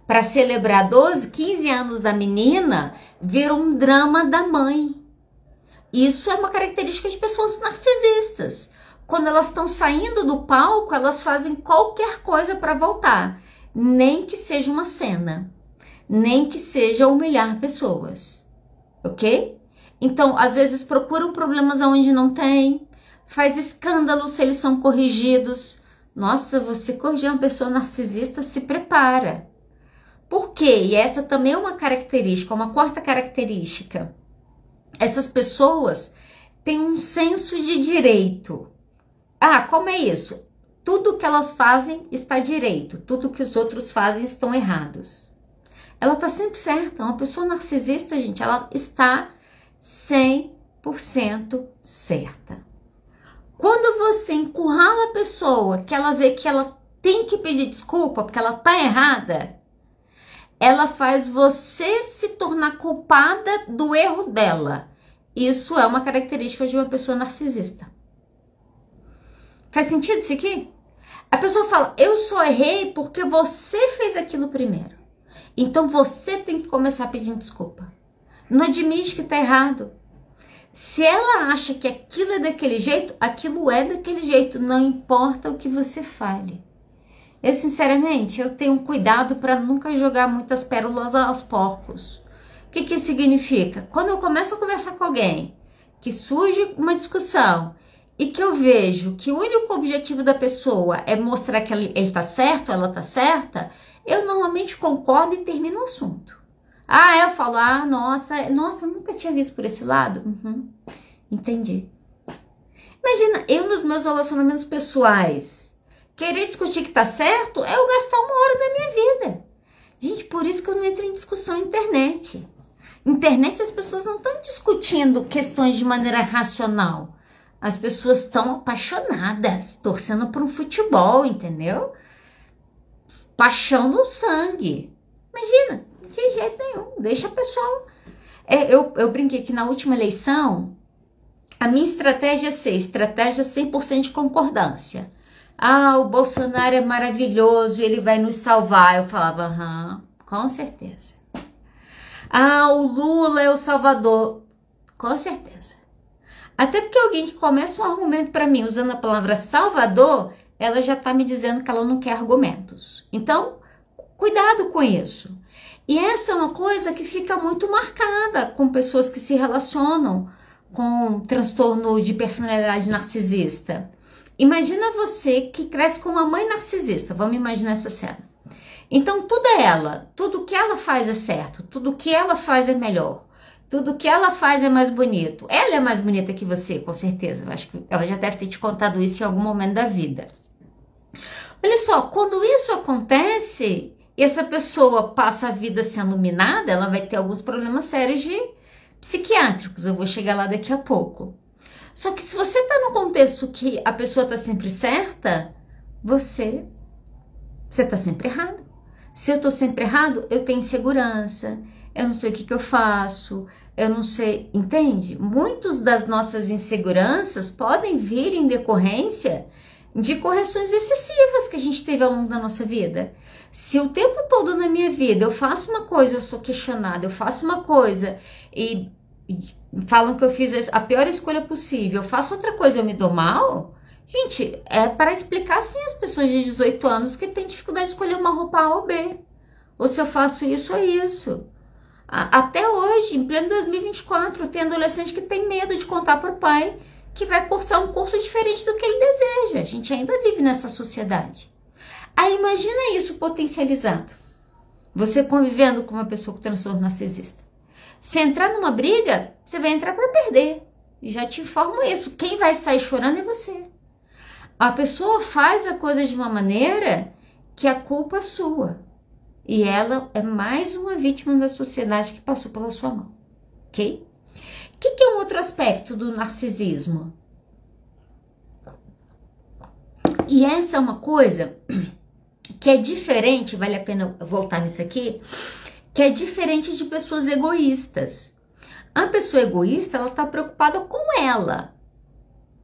para celebrar 12, 15 anos da menina, virou um drama da mãe. Isso é uma característica de pessoas narcisistas. Quando elas estão saindo do palco, elas fazem qualquer coisa para voltar. Nem que seja uma cena. Nem que seja humilhar pessoas. Ok? Então, às vezes procuram problemas onde não tem. Faz escândalo se eles são corrigidos. Nossa, você corrigir uma pessoa narcisista, se prepara. Por quê? E essa também é uma característica, uma quarta característica. Essas pessoas têm um senso de direito. Como é isso? Tudo que elas fazem está direito, tudo que os outros fazem estão errados. Ela está sempre certa. Uma pessoa narcisista, gente, ela está 100% certa. Quando você encurrala a pessoa, que ela vê que ela tem que pedir desculpa porque ela tá errada, ela faz você se tornar culpada do erro dela. Isso é uma característica de uma pessoa narcisista. Faz sentido isso aqui? A pessoa fala, eu só errei porque você fez aquilo primeiro. Então você tem que começar pedindo desculpa. Não admite que tá errado. Se ela acha que aquilo é daquele jeito, aquilo é daquele jeito. Não importa o que você fale. Eu, sinceramente, eu tenho cuidado para nunca jogar muitas pérolas aos porcos. O que isso significa? Quando eu começo a conversar com alguém, que surge uma discussão e que eu vejo que o único objetivo da pessoa é mostrar que ele tá certo, ela tá certa, eu normalmente concordo e termino o assunto. Eu falo, nossa, nunca tinha visto por esse lado. Entendi. Imagina, eu nos meus relacionamentos pessoais, querer discutir que tá certo é eu gastar 1 hora da minha vida. Gente, por isso que eu não entro em discussão na internet. Internet, as pessoas não estão discutindo questões de maneira racional. As pessoas estão apaixonadas, torcendo por um futebol, entendeu? Paixão no sangue. Imagina. De jeito nenhum, deixa a pessoa. Eu brinquei que na última eleição, a minha estratégia é ser estratégia 100% de concordância. O Bolsonaro é maravilhoso, ele vai nos salvar. Eu falava, com certeza. O Lula é o salvador, com certeza. Até porque alguém que começa um argumento para mim usando a palavra salvador, ela já tá me dizendo que ela não quer argumentos. Então, cuidado com isso. E essa é uma coisa que fica muito marcada com pessoas que se relacionam com transtorno de personalidade narcisista. Imagina você que cresce com uma mãe narcisista, vamos imaginar essa cena. Então tudo é ela, tudo que ela faz é certo, tudo que ela faz é melhor, tudo que ela faz é mais bonito. Ela é mais bonita que você, com certeza. Eu acho que ela já deve ter te contado isso em algum momento da vida. Olha só, quando isso acontece, essa pessoa passa a vida sendo minada, ela vai ter alguns problemas sérios psiquiátricos. Eu vou chegar lá daqui a pouco. Só que se você tá no contexto que a pessoa tá sempre certa, você tá sempre errado. Se eu tô sempre errado, eu tenho insegurança, eu não sei o que eu faço, eu não sei, entende? Muitas das nossas inseguranças podem vir em decorrência de correções excessivas que a gente teve ao longo da nossa vida. Se o tempo todo na minha vida eu faço uma coisa, eu sou questionada, eu faço uma coisa e falam que eu fiz a pior escolha possível, eu faço outra coisa e eu me dou mal, gente, é para explicar assim as pessoas de 18 anos que têm dificuldade de escolher uma roupa A ou B. Ou se eu faço isso ou isso. Até hoje, em pleno 2024, tem adolescente que tem medo de contar para o pai que vai cursar um curso diferente do que ele deseja. A gente ainda vive nessa sociedade. Aí imagina isso potencializado. Você convivendo com uma pessoa com transtorno narcisista. Se entrar numa briga, você vai entrar para perder. E já te informo isso. Quem vai sair chorando é você. A pessoa faz a coisa de uma maneira que a culpa é sua. E ela é mais uma vítima da sociedade que passou pela sua mão. Ok? O que é um outro aspecto do narcisismo? E essa é uma coisa que é diferente, vale a pena voltar nisso aqui, que é diferente de pessoas egoístas. A pessoa egoísta, ela tá preocupada com ela,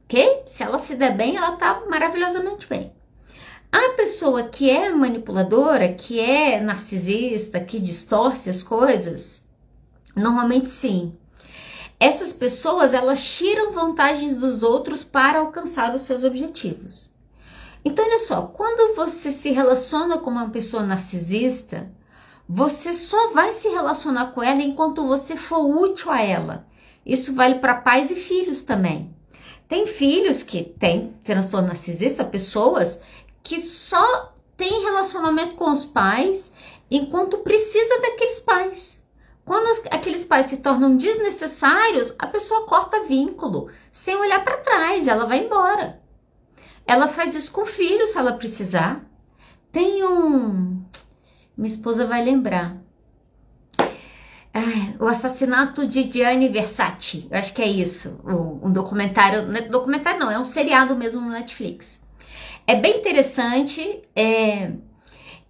ok? Se ela se der bem, ela tá maravilhosamente bem. A pessoa que é manipuladora, que é narcisista, que distorce as coisas, normalmente sim. Essas pessoas, elas tiram vantagens dos outros para alcançar os seus objetivos. Então, olha só, quando você se relaciona com uma pessoa narcisista, você só vai se relacionar com ela enquanto você for útil a ela. Isso vale para pais e filhos também. Tem filhos que têm transtorno narcisista, pessoas que só têm relacionamento com os pais enquanto precisa daqueles pais. Quando aqueles pais se tornam desnecessários, a pessoa corta vínculo, sem olhar para trás, ela vai embora. Ela faz isso com o filho, se ela precisar. Tem minha esposa vai lembrar. O assassinato de Gianni Versace, eu acho que é isso, um documentário, não é documentário não, é um seriado mesmo no Netflix. É bem interessante,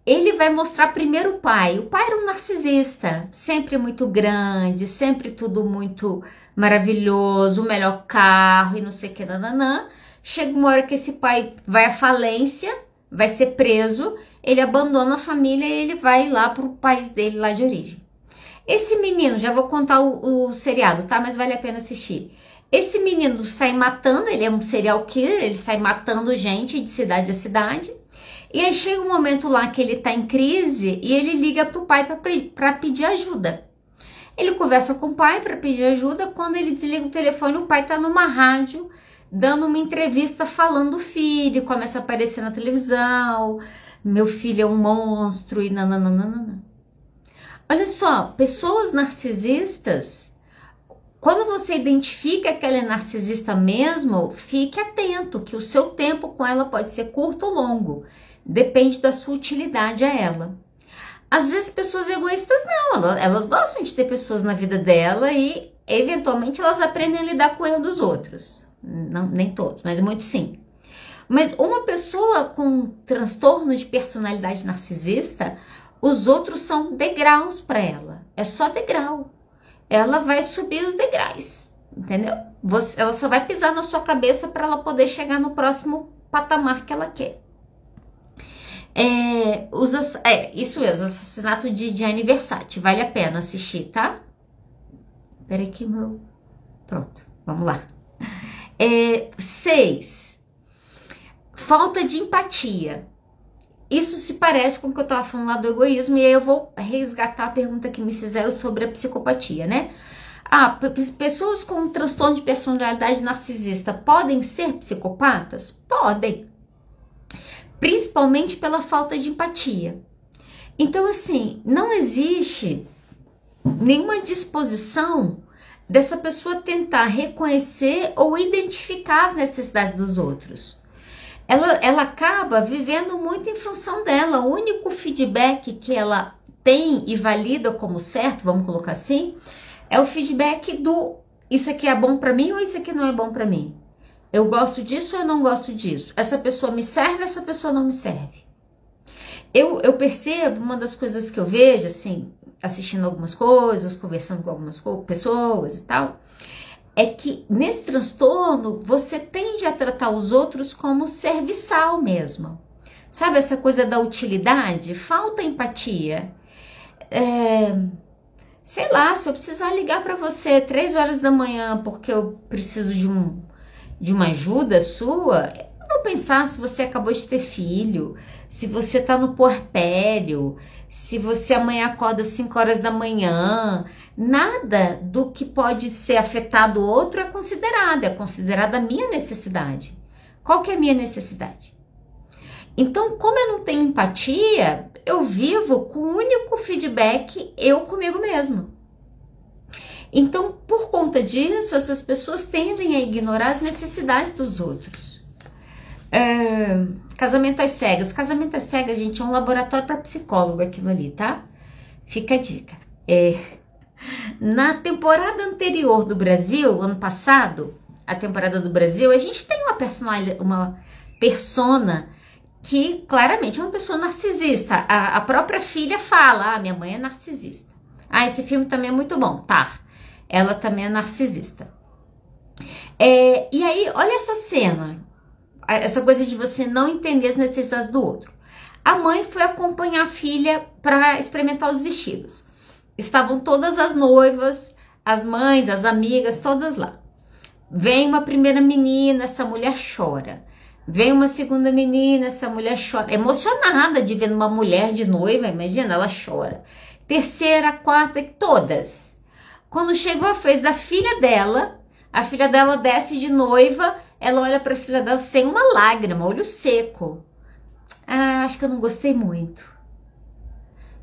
ele vai mostrar primeiro o pai. O pai era um narcisista, sempre muito grande, sempre tudo muito maravilhoso, o melhor carro e não sei o que, nananã. Chega uma hora que esse pai vai à falência, vai ser preso, ele abandona a família e ele vai lá pro país dele, lá de origem. Esse menino, já vou contar o seriado, tá? Mas vale a pena assistir. Esse menino sai matando, ele é um serial killer, ele sai matando gente de cidade a cidade. E aí chega um momento lá que ele tá em crise e ele liga pro pai para pedir ajuda. Ele conversa com o pai para pedir ajuda, quando ele desliga o telefone, o pai tá numa rádio, dando uma entrevista falando do filho, começa a aparecer na televisão, meu filho é um monstro e nananana. Olha só, pessoas narcisistas, quando você identifica que ela é narcisista mesmo, fique atento que o seu tempo com ela pode ser curto ou longo, depende da sua utilidade a ela. Às vezes pessoas egoístas não, elas gostam de ter pessoas na vida dela e eventualmente elas aprendem a lidar com o erro dos outros. Não, nem todos, mas muito sim. Mas uma pessoa com transtorno de personalidade narcisista, os outros são degraus para ela. É só degrau. Ela vai subir os degraus, entendeu? Ela só vai pisar na sua cabeça para ela poder chegar no próximo patamar que ela quer. Isso mesmo, assassinato de Gianni Versace. Vale a pena assistir, tá? Peraí que meu... Pronto, vamos lá. 6. Falta de empatia. Isso se parece com o que eu estava falando lá do egoísmo, e aí eu vou resgatar a pergunta que me fizeram sobre a psicopatia, né? Pessoas com transtorno de personalidade narcisista podem ser psicopatas? Podem. Principalmente pela falta de empatia. Então, assim, não existe nenhuma disposição dessa pessoa tentar reconhecer ou identificar as necessidades dos outros. Ela acaba vivendo muito em função dela. O único feedback que ela tem e valida como certo, vamos colocar assim, é o feedback do isso aqui é bom pra mim ou isso aqui não é bom pra mim. Eu gosto disso ou eu não gosto disso. Essa pessoa me serve, essa pessoa não me serve. Eu percebo, uma das coisas que eu vejo, assim, assistindo algumas coisas, conversando com algumas pessoas e tal, é que nesse transtorno você tende a tratar os outros como serviçal mesmo. Sabe essa coisa da utilidade? Falta empatia. Sei lá, se eu precisar ligar para você 3 horas da manhã porque eu preciso de uma ajuda sua, eu vou pensar se você acabou de ter filho, se você tá no puerpério, se você amanhã acorda às 5 horas da manhã. Nada do que pode ser afetado o outro é considerada a minha necessidade. Qual que é a minha necessidade? Então, como eu não tenho empatia, eu vivo com o único feedback eu comigo mesmo. Então, por conta disso, essas pessoas tendem a ignorar as necessidades dos outros. Casamento às cegas. Casamento às cegas, gente, é um laboratório para psicólogo aquilo ali, tá? Fica a dica. Na temporada anterior do Brasil, ano passado, a temporada do Brasil, a gente tem uma persona que claramente é uma pessoa narcisista. A própria filha fala, minha mãe é narcisista. Esse filme também é muito bom, tá? Ela também é narcisista. E aí, olha essa cena, essa coisa de você não entender as necessidades do outro. A mãe foi acompanhar a filha para experimentar os vestidos. Estavam todas as noivas, as mães, as amigas, todas lá. Vem uma primeira menina, essa mulher chora. Vem uma segunda menina, essa mulher chora. Emocionada de ver uma mulher de noiva, imagina, ela chora. Terceira, quarta, todas. Quando chegou a vez da filha dela, a filha dela desce de noiva, ela olha para a filha dela sem uma lágrima, olho seco. Acho que eu não gostei muito.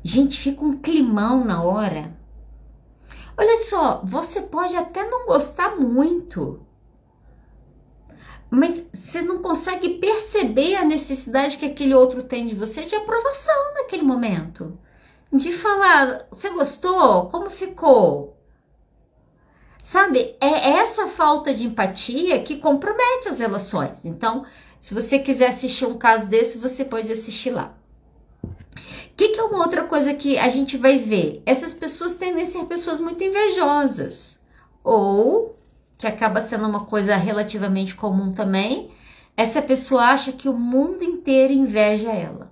Gente, fica um climão na hora. Olha só, você pode até não gostar muito, mas você não consegue perceber a necessidade que aquele outro tem de você de aprovação naquele momento. de falar, você gostou? Como ficou? Sabe, é essa falta de empatia que compromete as relações. Então, se você quiser assistir um caso desse, você pode assistir lá. O que é uma outra coisa que a gente vai ver? Essas pessoas tendem a ser pessoas muito invejosas. Ou, que acaba sendo uma coisa relativamente comum também, essa pessoa acha que o mundo inteiro inveja ela.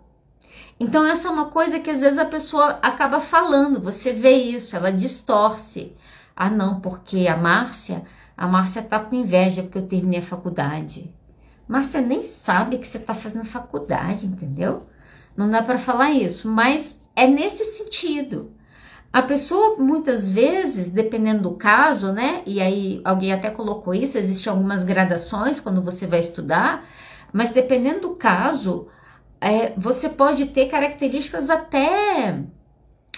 Então, essa é uma coisa que às vezes a pessoa acaba falando, você vê isso, ela distorce. Ah, não, porque a Márcia tá com inveja porque eu terminei a faculdade. Márcia nem sabe que você tá fazendo faculdade, entendeu? Não dá para falar isso, mas é nesse sentido. A pessoa, muitas vezes, dependendo do caso, né? E aí, alguém até colocou isso, existem algumas gradações quando você vai estudar, mas dependendo do caso, você pode ter características até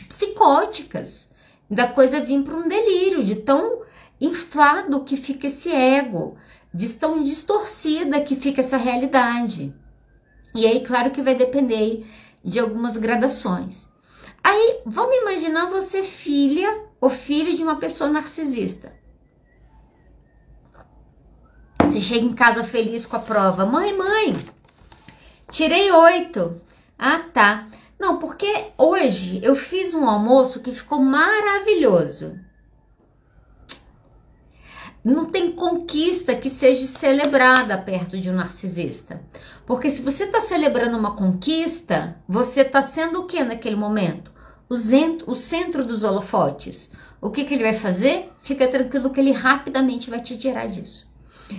psicóticas, da coisa vir para um delírio, de tão inflado que fica esse ego, de tão distorcida que fica essa realidade. E aí, claro que vai depender de algumas gradações. Aí, vamos imaginar você filha ou filho de uma pessoa narcisista. Você chega em casa feliz com a prova. Mãe, tirei 8. Ah, tá. Não, porque hoje eu fiz um almoço que ficou maravilhoso. Não tem conquista que seja celebrada perto de um narcisista. Porque se você está celebrando uma conquista, você está sendo o que naquele momento? O centro dos holofotes. O que ele vai fazer? Fica tranquilo que ele rapidamente vai te tirar disso.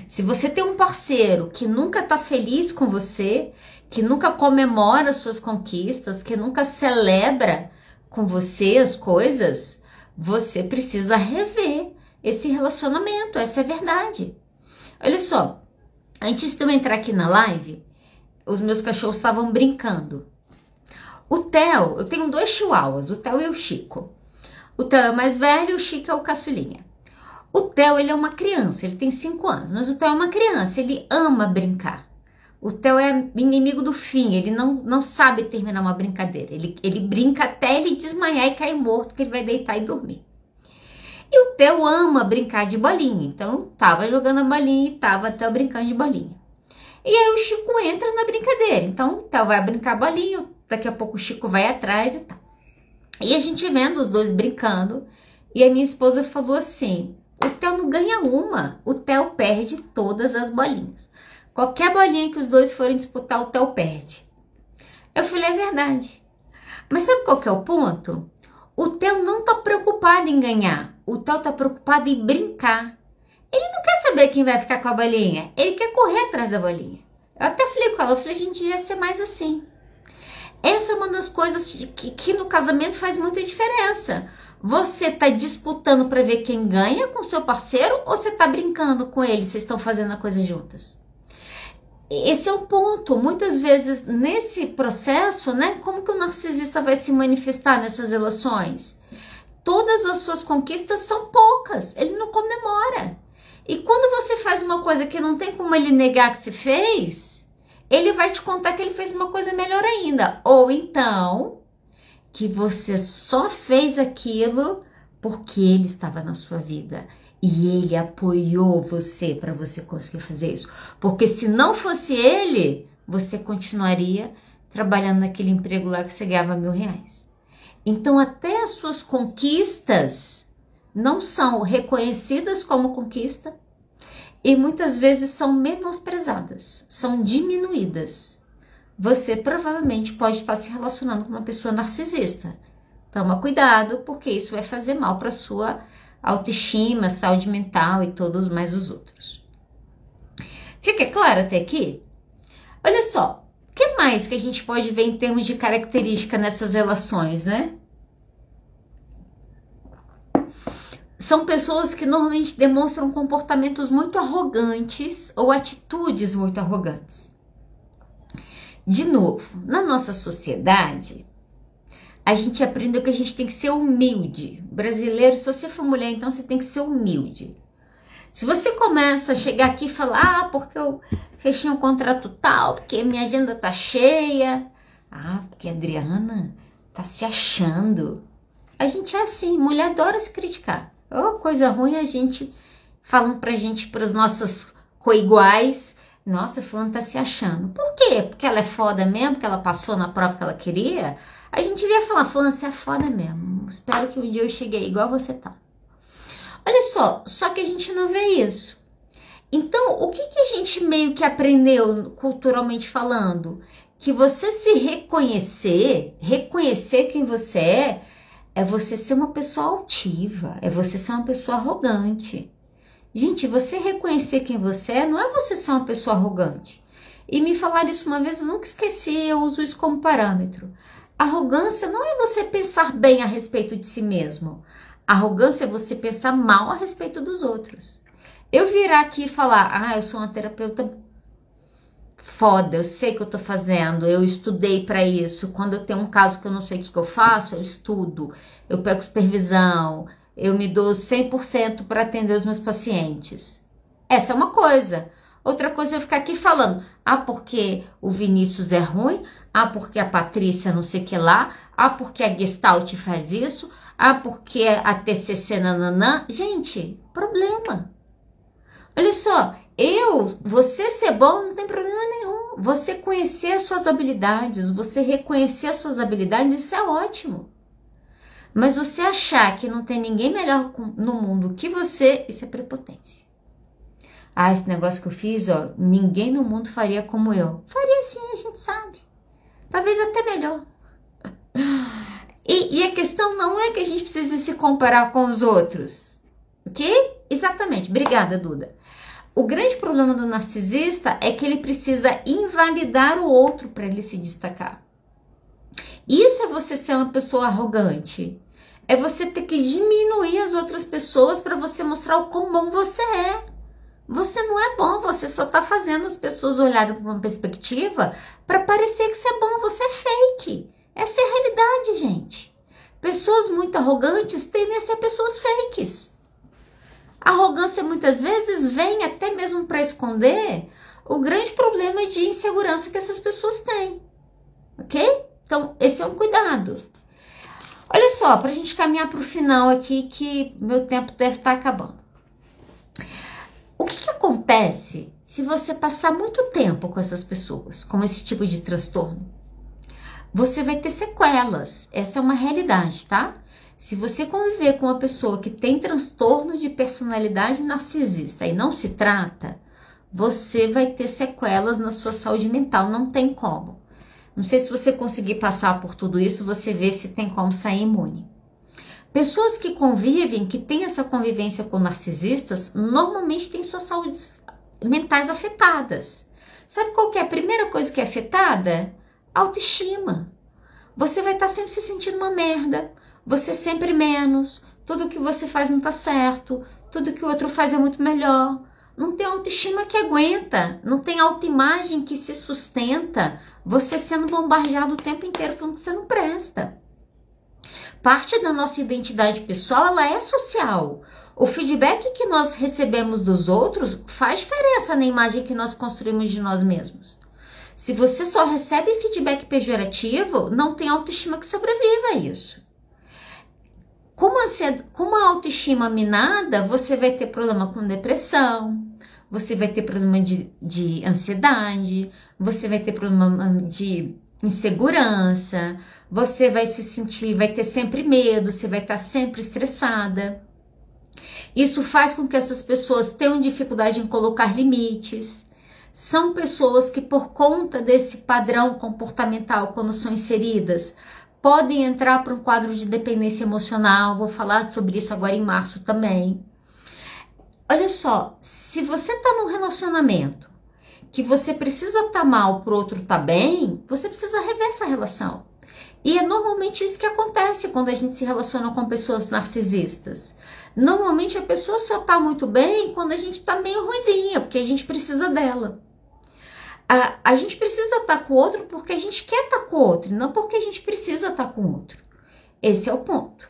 Se você tem um parceiro que nunca está feliz com você, que nunca comemora suas conquistas, que nunca celebra com você as coisas, você precisa rever esse relacionamento, essa é a verdade. Olha só, antes de eu entrar aqui na live, os meus cachorros estavam brincando. O Theo, eu tenho 2 chihuahuas, o Theo e o Chico. O Theo é o mais velho, o Chico é o caçulinha. O Theo, ele é uma criança, ele tem 5 anos, mas o Theo é uma criança, ele ama brincar. O Theo é inimigo do fim, ele não sabe terminar uma brincadeira. Ele brinca até ele desmaiar e cair morto, que ele vai deitar e dormir. E o Theo ama brincar de bolinha, então tava jogando a bolinha e tava até brincando de bolinha. E aí o Chico entra na brincadeira, então o Theo vai brincar bolinha, daqui a pouco o Chico vai atrás e tal. E a gente vendo os dois brincando, e a minha esposa falou assim, o Theo não ganha uma, o Theo perde todas as bolinhas. Qualquer bolinha que os dois forem disputar, o Theo perde. Eu falei, é verdade. Mas sabe qual que é o ponto? O Theo não tá preocupado em ganhar. O Theo tá preocupado em brincar. Ele não quer saber quem vai ficar com a bolinha. Ele quer correr atrás da bolinha. Eu até falei com ela, eu falei, a gente devia ser mais assim. Essa é uma das coisas que no casamento faz muita diferença. Você tá disputando para ver quem ganha com seu parceiro ou você tá brincando com ele, vocês estão fazendo a coisa juntas? Esse é o ponto. Muitas vezes nesse processo, né, como que o narcisista vai se manifestar nessas relações? Todas as suas conquistas são poucas, ele não comemora. E quando você faz uma coisa que não tem como ele negar que você fez, ele vai te contar que ele fez uma coisa melhor ainda. Ou então, que você só fez aquilo porque ele estava na sua vida. E ele apoiou você para você conseguir fazer isso. Porque se não fosse ele, você continuaria trabalhando naquele emprego lá que você ganhava R$1.000. Então até as suas conquistas não são reconhecidas como conquista e muitas vezes são menosprezadas, são diminuídas. Você provavelmente pode estar se relacionando com uma pessoa narcisista. Toma cuidado, porque isso vai fazer mal para sua autoestima, saúde mental e todos mais os outros. Fica claro até aqui? Olha só, o que mais que a gente pode ver em termos de característica nessas relações, né? São pessoas que normalmente demonstram comportamentos muito arrogantes ou atitudes muito arrogantes. De novo, na nossa sociedade, a gente aprendeu que a gente tem que ser humilde. Brasileiro, se você for mulher, então você tem que ser humilde. Se você começa a chegar aqui e falar, porque eu fechei um contrato tal, porque minha agenda tá cheia. Ah, porque a Adriana tá se achando. A gente é assim, mulher adora se criticar. Oh, coisa ruim a gente falando pra gente, pras nossas coiguais, nossa, fulano tá se achando. Por quê? Porque ela é foda mesmo, porque ela passou na prova que ela queria? A gente devia falar, fulano, você é foda mesmo. Espero que um dia eu chegue aí igual você tá. Olha só que a gente não vê isso. Então, o que a gente meio que aprendeu culturalmente falando? Que você se reconhecer quem você é você ser uma pessoa altiva, é você ser uma pessoa arrogante. Gente, você reconhecer quem você é, não é você ser uma pessoa arrogante. E me falaram isso uma vez, eu nunca esqueci, eu uso isso como parâmetro. Arrogância não é você pensar bem a respeito de si mesmo. Arrogância é você pensar mal a respeito dos outros. Eu virar aqui e falar, eu sou uma terapeuta foda, eu sei o que eu tô fazendo, eu estudei pra isso. Quando eu tenho um caso que eu não sei o que eu faço, eu estudo, eu pego supervisão, eu me dou 100% para atender os meus pacientes. Essa é uma coisa. Outra coisa é eu ficar aqui falando, porque o Vinícius é ruim, porque a Patrícia não sei o que lá, porque a Gestalt faz isso, porque a TCC nananã. Gente, problema. Olha só, você ser bom não tem problema nenhum. Você conhecer as suas habilidades, você reconhecer as suas habilidades, isso é ótimo. Mas você achar que não tem ninguém melhor no mundo que você, isso é prepotência. Esse negócio que eu fiz, ninguém no mundo faria como eu. Faria sim, a gente sabe. Talvez até melhor. E a questão não é que a gente precise se comparar com os outros. Ok? Exatamente. Obrigada, Duda. O grande problema do narcisista é que ele precisa invalidar o outro para ele se destacar. Isso é você ser uma pessoa arrogante. É você ter que diminuir as outras pessoas para você mostrar o quão bom você é. Você não é bom, você só está fazendo as pessoas olharem para uma perspectiva para parecer que você é bom, você é fake. Essa é a realidade, gente. Pessoas muito arrogantes tendem a ser pessoas fakes. A arrogância muitas vezes vem até mesmo para esconder o grande problema de insegurança que essas pessoas têm. Ok? Então, esse é um cuidado. Olha só, para a gente caminhar para o final aqui, que meu tempo deve estar acabando. O que acontece se você passar muito tempo com essas pessoas, com esse tipo de transtorno? Você vai ter sequelas. Essa é uma realidade, tá? Se você conviver com uma pessoa que tem transtorno de personalidade narcisista e não se trata, você vai ter sequelas na sua saúde mental, não tem como. Não sei se você conseguir passar por tudo isso, você vê se tem como sair imune. Pessoas que convivem, que têm essa convivência com narcisistas, normalmente têm suas saúdes mentais afetadas. Sabe qual que é a primeira coisa que é afetada? Autoestima. Você vai estar sempre se sentindo uma merda, você sempre menos, tudo que você faz não tá certo, tudo que o outro faz é muito melhor. Não tem autoestima que aguenta, não tem autoimagem que se sustenta, você sendo bombardeado o tempo inteiro falando que você não presta. Parte da nossa identidade pessoal, ela é social. O feedback que nós recebemos dos outros faz diferença na imagem que nós construímos de nós mesmos. Se você só recebe feedback pejorativo, não tem autoestima que sobreviva a isso. Com a autoestima minada, você vai ter problema com depressão, você vai ter problema de ansiedade, você vai ter problema de insegurança, você vai se sentir, vai ter sempre medo, você vai estar sempre estressada. Isso faz com que essas pessoas tenham dificuldade em colocar limites. São pessoas que, por conta desse padrão comportamental, quando são inseridas, podem entrar para um quadro de dependência emocional. Vou falar sobre isso agora em março também. Olha só, se você está num relacionamento que você precisa estar mal para o outro estar bem, você precisa rever essa relação. E é normalmente isso que acontece quando a gente se relaciona com pessoas narcisistas. Normalmente a pessoa só está muito bem quando a gente está meio ruinzinha, porque a gente precisa dela. A gente precisa estar com o outro porque a gente quer estar com o outro, não porque a gente precisa estar com o outro. Esse é o ponto.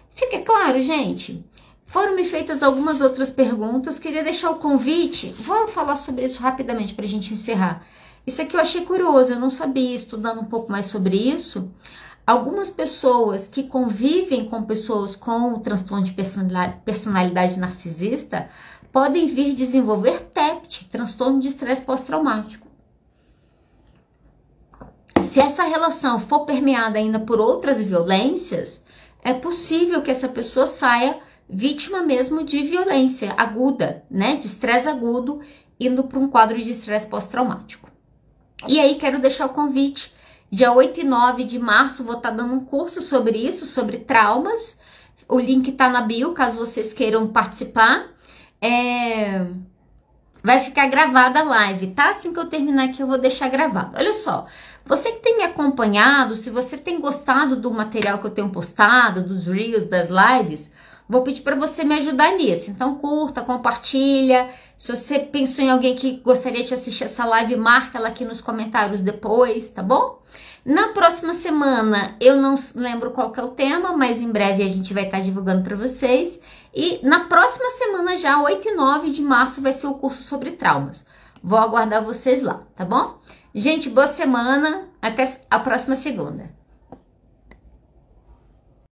Fica claro, gente? Foram me feitas algumas outras perguntas, queria deixar o convite, vou falar sobre isso rapidamente para a gente encerrar. Isso aqui eu achei curioso, eu não sabia, estudando um pouco mais sobre isso. Algumas pessoas que convivem com pessoas com o transtorno de personalidade narcisista podem vir desenvolver TEPT, transtorno de estresse pós-traumático. Se essa relação for permeada ainda por outras violências, é possível que essa pessoa saia vítima mesmo de violência aguda, né? De estresse agudo, indo para um quadro de estresse pós-traumático. E aí quero deixar o convite. Dia 8 e 9 de março vou estar dando um curso sobre isso, sobre traumas. O link tá na bio, caso vocês queiram participar. Vai ficar gravada a live, tá? Assim que eu terminar aqui eu vou deixar gravado. Olha só, você que tem me acompanhado, se você tem gostado do material que eu tenho postado, dos reels, das lives, vou pedir para você me ajudar nisso. Então curta, compartilha. Se você pensou em alguém que gostaria de assistir essa live, marca ela aqui nos comentários depois, tá bom? Na próxima semana, eu não lembro qual que é o tema, mas em breve a gente vai estar divulgando para vocês. E na próxima semana já, 8 e 9 de março, vai ser o curso sobre traumas. Vou aguardar vocês lá, tá bom? Gente, boa semana, até a próxima segunda.